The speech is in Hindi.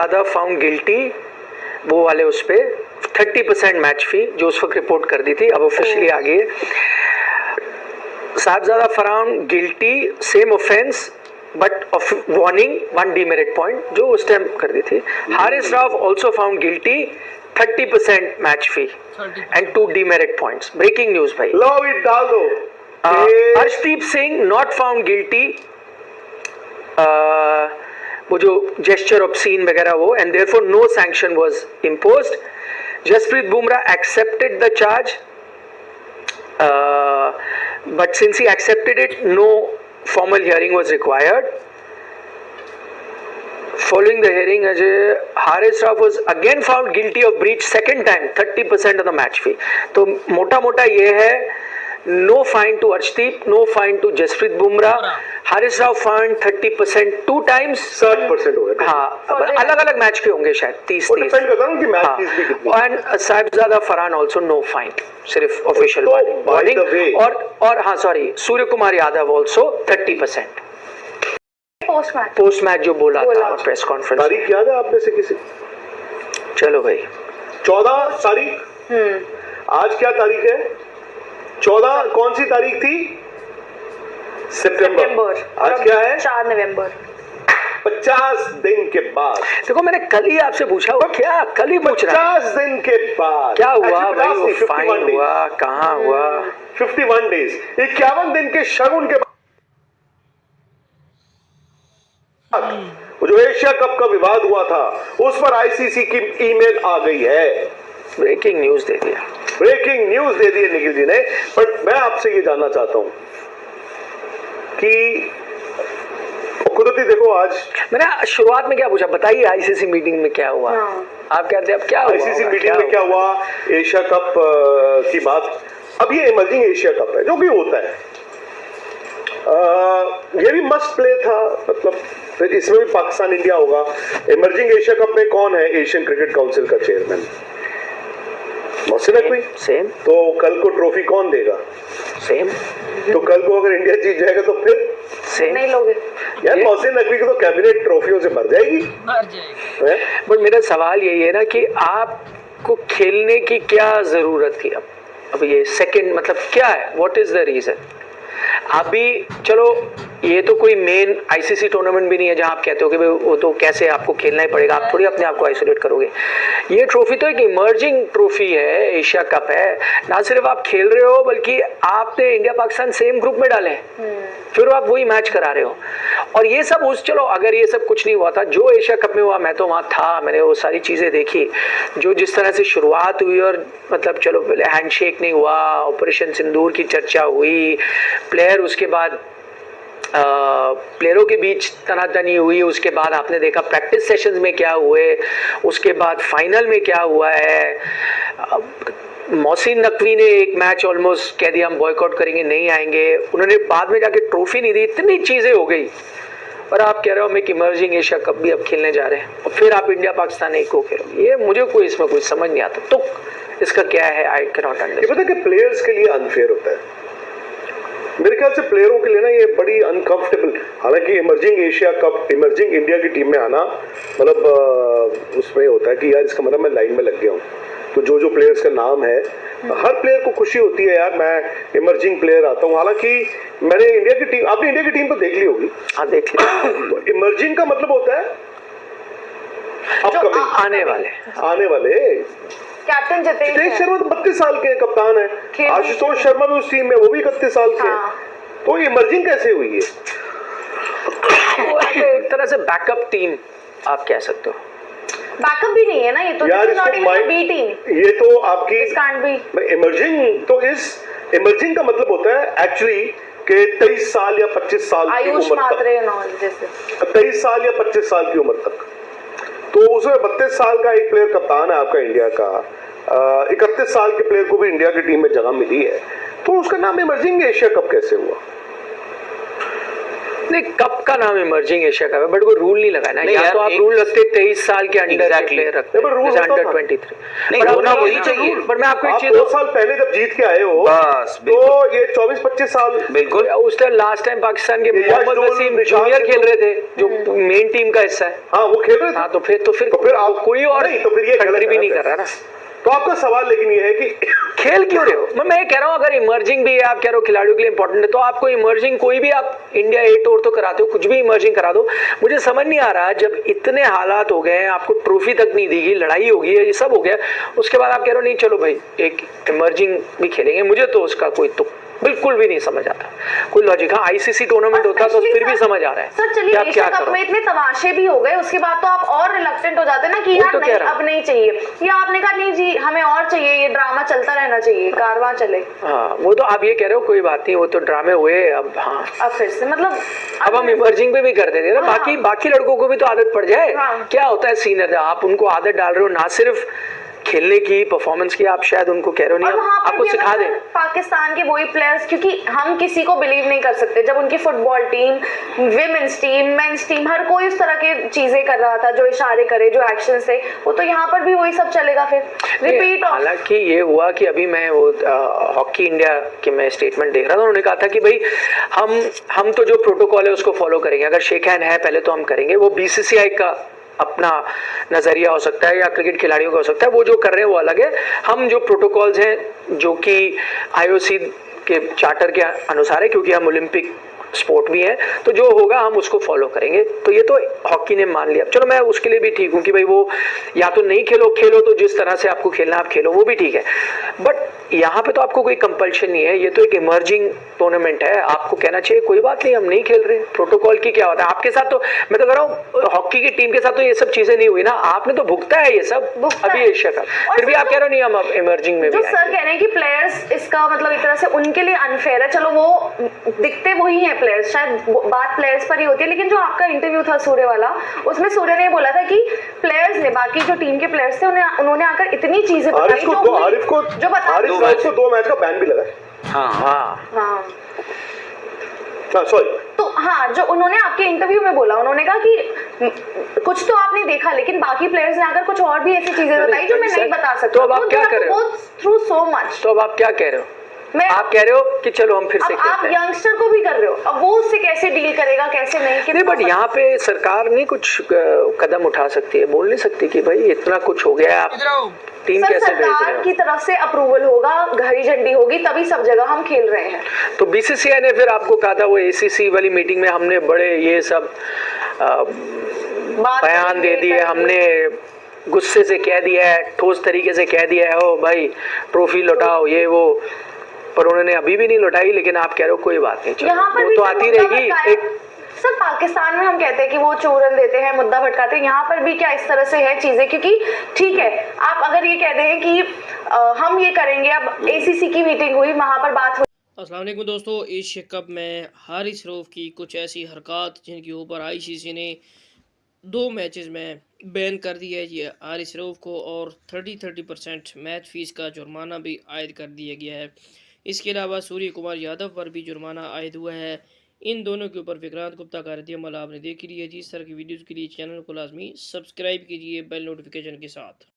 ज़्यादा फाउंड गिल्टी, वो वाले उस पे 30% मैच फी जो उस वक्त रिपोर्ट कर दी थी, अब ऑफिशियली आ गई है। Sahibzada found guilty same offence but of warning 1 demerit point जो उस टाइम कर दी थी। Haris Rauf also found guilty 30% match fee and 2 demerit points. Breaking news भाई, लो इट डाल दो। Arshdeep Singh not found guilty, वो जो जेस्चर ऑब्सीन वगैरह वो, and therefore no sanction was imposed. Jasprit Bumrah accepted the charge, but since he accepted it, no formal hearing was required. Following the hearing, Haris Rauf was again found guilty of breach second time, 30% of the match fee. तो मोटा मोटा ये है, no fine to Arshdeep, no fine to Jasprit Bumrah. Haris Rauf fined 30% 2 times, 60% हो गए। हाँ, अलग अलग मैच के होंगे शायद 30-30। डिपेंड करता है कि मैच फीस भी कितनी। And Sahibzada Farhan also no fine, सिर्फ ऑफिशियल वार्निंग। और हाँ sorry, Surya Kumar Yadav also 30%। Post match जो बोला था प्रेस कॉन्फ्रेंस। तारीख याद है आप में से किसी? चलो भाई, 14 तारीख। आज क्या तारीख है? 14 कौन सी तारीख थी? सितंबर। आज क्या है? 4 नवंबर। 50 दिन के बाद। देखो मैंने कल ही आपसे पूछा, वो क्या कल ही पूछ रहा है 50 दिन के बाद क्या हुआ भाई? वो फाइन हुआ कहाँ हुआ? 51 डेज, 51 दिन के शगुन के बाद वो जो एशिया कप का विवाद हुआ था उस पर आईसीसी की ईमेल आ गई है। ब्रेकिंग न्यूज दे दिया, ब्रेकिंग न्यूज दे दी है निखिल जी ने। बट मैं आपसे ये जानना चाहता हूं कि कुदरती देखो, आज मैंने शुरुआत में क्या पूछा, बताइए आईसीसी मीटिंग में क्या हुआ? आप कहते हैं अब क्या हुआ? आईसीसी मीटिंग में क्या हुआ? एशिया कप की बात। अब ये इमर्जिंग एशिया कप है जो भी होता है, ये भी मस्ट प्ले था, मतलब फिर इसमें भी पाकिस्तान इंडिया होगा। इमर्जिंग एशिया कप में कौन है एशियन क्रिकेट काउंसिल का चेयरमैन? मोहसिन नकवी। सेम। तो कल को ट्रॉफी कौन देगा? सेम। तो कल को अगर इंडिया जीत जाएगा तो फिर सेम नहीं लोगे यार। मोहसिन नकवी को तो कैबिनेट ट्रॉफियों से भर जाएगी। बट मेरा सवाल यही है ना कि आपको खेलने की क्या जरूरत थी? अब ये सेकंड मतलब क्या है? What is the reason? अभी चलो, ये तो कोई मेन आईसीसी टूर्नामेंट भी नहीं है जहां आप कहते हो कि भाई वो तो कैसे आपको खेलना ही पड़ेगा, आप थोड़ी अपने आप को आइसोलेट करोगे। ये ट्रॉफी तो एक इमर्जिंग ट्रॉफी है, एशिया कप है। ना सिर्फ आप खेल रहे हो बल्कि आपने इंडिया पाकिस्तान सेम ग्रुप में डाले, फिर आप वही मैच करा रहे हो। और ये सब चलो अगर ये सब कुछ नहीं हुआ था जो एशिया कप में हुआ, मैं तो वहाँ था, मैंने वो सारी चीज़ें देखी जो जिस तरह से शुरुआत हुई। और मतलब चलो पहले हैंडशेक नहीं हुआ, ऑपरेशन सिंदूर की चर्चा हुई, प्लेयर उसके बाद प्लेयरों के बीच तनातनी हुई, उसके बाद आपने देखा प्रैक्टिस सेशंस में क्या हुए, उसके बाद फाइनल में क्या हुआ है। मोहसिन नकवी ने एक मैच ऑलमोस्ट कह दिया हम बॉयकॉट करेंगे, नहीं आएंगे। उन्होंने बाद में जाके ट्रॉफी नहीं दी, इतनी चीज़ें हो गई। और आप कह रहे हो हम एक इमर्जिंग एशिया कप भी अब खेलने जा रहे हैं और फिर आप इंडिया पाकिस्तान एक को खेलोगे। ये मुझे कोई इसमें कोई समझ नहीं आता। तो इसका क्या है? I can not understand. पता कि प्लेयर्स के लिए अनफेयर होता है मेरे ख्याल से, प्लेयरों के लिए ना ये बड़ी अनकंफर्टेबल। हालांकि emerging Asia cup, emerging India की टीम में आना मतलब उसमें होता है कि यार इसका मतलब मैं लाइन में लग गया हूँ। तो जो प्लेयर्स का नाम है, हर प्लेयर को खुशी होती है यार मैं इमर्जिंग प्लेयर आता हूँ। हालांकि मैंने इंडिया की टीम, आपने इंडिया की टीम तो देख ली होगी। हाँ देख ली। तो इमर्जिंग का मतलब होता है आने वाले। कैप्टन जितेश शर्मा तो 32 साल के कप्तान है, आशुतोष शर्मा भी उस टीम में, वो भी 31 साल के। तो इमर्जिंग कैसे हुई है? एक तरह से बैकअप टीम आप कह सकते हो। बैकअप भी नहीं है ना ये तो, यार नॉट इवन बी टीम। ये तो आपकी इमर्जिंग तो इस इमर्जिंग का मतलब होता है एक्चुअली कि 23 साल या 25 साल की उम्र तक, 23 साल या 25 साल की उम्र तक। तो उसमें 32 साल का एक प्लेयर कप्तान है आपका इंडिया का, 31 साल के प्लेयर को भी इंडिया की टीम में जगह मिली है। तो उसका नाम इमर्जिंग एशिया कप कैसे हुआ? नहीं, कप का नाम इमर्जिंग एशिया कप है, बट वो रूल नहीं लगाया ना। नहीं या यार, तो आप एक- रूल रखते 23 साल के अंडर के Exactly. प्लेयर रखते नहीं, पर rule जैसे होता अंडर था। 23। नहीं, होना वही चाहिए। पर मैं आपको एक आप चीज 2 साल पहले जब जीत के आए हो बस, तो बिल्कुल। ये 24-25 साल बिल्कुल। उस टाइम लास्ट टाइम पाकिस्तान के ये मोहम्मद याजदुल, वसीम निशान जूनियर खेल रहे थे, जो मेन टीम का हिस्सा है। हाँ वो खेल रहे थे। हाँ, तो फिर आप कोई और नहीं, तो फिर ये कंट्री गलत भी है नहीं ना कर रहा ना। तो आपका सवाल लेकिन ये है कि खेल क्यों रहे हो? मैं कह रहा हूँ अगर इमर्जिंग भी है, आप कह रहे हो खिलाड़ियों के लिए इंपॉर्टेंट है, तो आपको इमर्जिंग कोई भी आप इंडिया ए टूर तो कराते हो, कुछ भी इमर्जिंग करा दो। मुझे समझ नहीं आ रहा, जब इतने हालात हो गए हैं, आपको ट्रॉफी तक नहीं दी गई, लड़ाई हो गई है, ये सब हो गया, उसके बाद आप कह रहे हो नहीं चलो भाई एक इमर्जिंग भी खेलेंगे। मुझे तो उसका कोई तो बिल्कुल भी नहीं समझ आता कोई लॉजिक। हाँ, आईसीसी टूर्नामेंट होता तो फिर भी समझ आ रहा है सर कि चलिए आप एशिया क्या कप करो। में इतने तमाशे भी हो गए, उसके बाद तो आप और रिलक्टेंट हो जाते ना कि वही यार तो कह नहीं रहा हूं। अब नहीं चाहिए, या आपने कहा नहीं जी हमें और चाहिए, ये ड्रामा चलता रहना चाहिए, कारवां चले। हाँ, वो तो आप ये कह रहे हो कोई बात नहीं, वो तो ड्रामे हुए अब। हाँ, अब फिर से मतलब अब हम इमर्जिंग पे भी कर देते हैं ना। हाँ। बाकी लड़कों को भी तो आदत पड़ जाए। हाँ। क्या होता है सीनियर, आप उनको आदत डाल रहे हो, ना सिर्फ खेलने की परफॉर्मेंस की, आप शायद उनको कह रहे हो और नहीं, वहाँ पर आपको भी सिखा अगर दे। पाकिस्तान के वही प्लेयर्स, क्योंकि हम किसी को बिलीव नहीं कर सकते जब उनकी football team, women's team, men's team, हर कोई उस तरह के चीजें कर रहा था, जो इशारे करे, जो एक्शन थे, वो तो यहाँ पर भी वही सब चलेगा फिर रिपीट। हालांकि ये हुआ कि अभी मैं वो हॉकी इंडिया के मैं स्टेटमेंट देख रहा था, उन्होंने कहा था कि भाई हम तो जो प्रोटोकॉल है उसको फॉलो करेंगे, अगर शेक हैंड है पहले तो हम करेंगे, वो बीसीसीआई का अपना नजरिया हो सकता है या क्रिकेट खिलाड़ियों का हो सकता है, वो जो कर रहे हैं वो अलग है। हम जो प्रोटोकॉल्स हैं जो कि आईओसी के चार्टर के अनुसार है, क्योंकि हम ओलंपिक स्पोर्ट भी है, तो जो होगा हम उसको फॉलो करेंगे। तो ये तो हॉकी ने मान लिया, चलो मैं उसके लिए भी ठीक हूँ कि भाई वो या तो नहीं खेलो तो जिस तरह से आपको खेलना आप खेलो, वो भी ठीक है। बट यहाँ पे तो आपको कोई कंपल्शन नहीं है, ये तो एक इमर्जिंग टूर्नामेंट है, आपको कहना चाहिए कोई बात नहीं हम नहीं खेल रहे। प्रोटोकॉल की क्या होता है आपके साथ, तो मैं तो कह रहा हूँ हॉकी की टीम के साथ तो ये सब चीजें नहीं हुई ना, आपने तो भुगता है ये सब अभी एशिया का, फिर भी आप कह रहे हो नहीं हम अब इमर्जिंग में जो भी सर कह रहे हैं कि प्लेयर्स इसका मतलब एक तरह से उनके लिए अनफेयर है, चलो वो दिखते वही हैं प्लेयर्स, शायद बात प्लेयर्स पर ही होती है, लेकिन जो आपका इंटरव्यू था सूर्य वाला, उसमें सूर्य ने बोला था कि प्लेयर्स ने, बाकी जो टीम के प्लेयर्स थे उन्होंने आकर इतनी चीजें बताई आरिफ को जो बता 2 मैच का बैन भी लगा है। हाँ हाँ सॉरी, तो हाँ, जो उन्होंने आपके इंटरव्यू में बोला, उन्होंने कहा कि कुछ तो आपने देखा, लेकिन बाकी प्लेयर्स ने आकर कुछ और भी ऐसी चीजें बताई जो मैं नहीं बता सकता। तो अब आप क्या कर रहे हो? Through so much. तो अब आप क्या कह रहे हो? आप कह रहे हो कि चलो हम फिर से अब आप खेलते हैं। यंगस्टर को भी कर रहे हो, अब वो उससे कैसे डील करेगा, कैसे नहीं बट यहाँ पे सरकार नहीं कुछ कदम उठा सकती है, बोल नहीं सकती कि भाई इतना कुछ हो गया है, आप टीम सर कैसे भेज रहे सरकार हो? की तरफ से अप्रूवल होगा, हरी झंडी होगी, तभी सब जगह हम खेल रहे हैं। तो बीसीसीआई ने फिर आपको कहा था वो एसीसी वाली मीटिंग में, हमने बड़े ये सब बयान दे दिए, हमने गुस्से से कह दिया है, ठोस तरीके से कह दिया है, ओ भाई ट्रॉफी लौटाओ ये वो, पर उन्होंने अभी भी नहीं लौटाई। लेकिन आप कह रहे हो कोई बात नहीं, यहाँ पर वो भी तो सर आती मुद्दा रहेगी। भटकाया। सर पाकिस्तान में हम कहते हैं कि वो चूरन देते हैं, मुद्दा भटकाते हैं, यहाँ पर भी क्या इस तरह से है चीजें? क्योंकि ठीक है, आप अगर ये कहते हैं कि हम ये करेंगे, अब एसीसी की मीटिंग हुई, वहां पर बात हुई। अस्सलाम वालेकुम दोस्तों, एशिया कप में हारिस रऊफ की कुछ ऐसी हरकत जिनके ऊपर आईसीसी ने 2 मैचेस में बैन कर दिया है जी हारिस रऊफ को, और 30% मैच फीस का जुर्माना भी आयद कर दिया गया है। इसके अलावा सूर्य कुमार यादव पर भी जुर्माना आयद हुआ है। इन दोनों के ऊपर विक्रांत गुप्ता का रद्द-ए-अमल आपने देख लिया जी। इस तरह की वीडियोज़ के लिए चैनल को लाजमी सब्सक्राइब कीजिए बेल नोटिफिकेशन के साथ।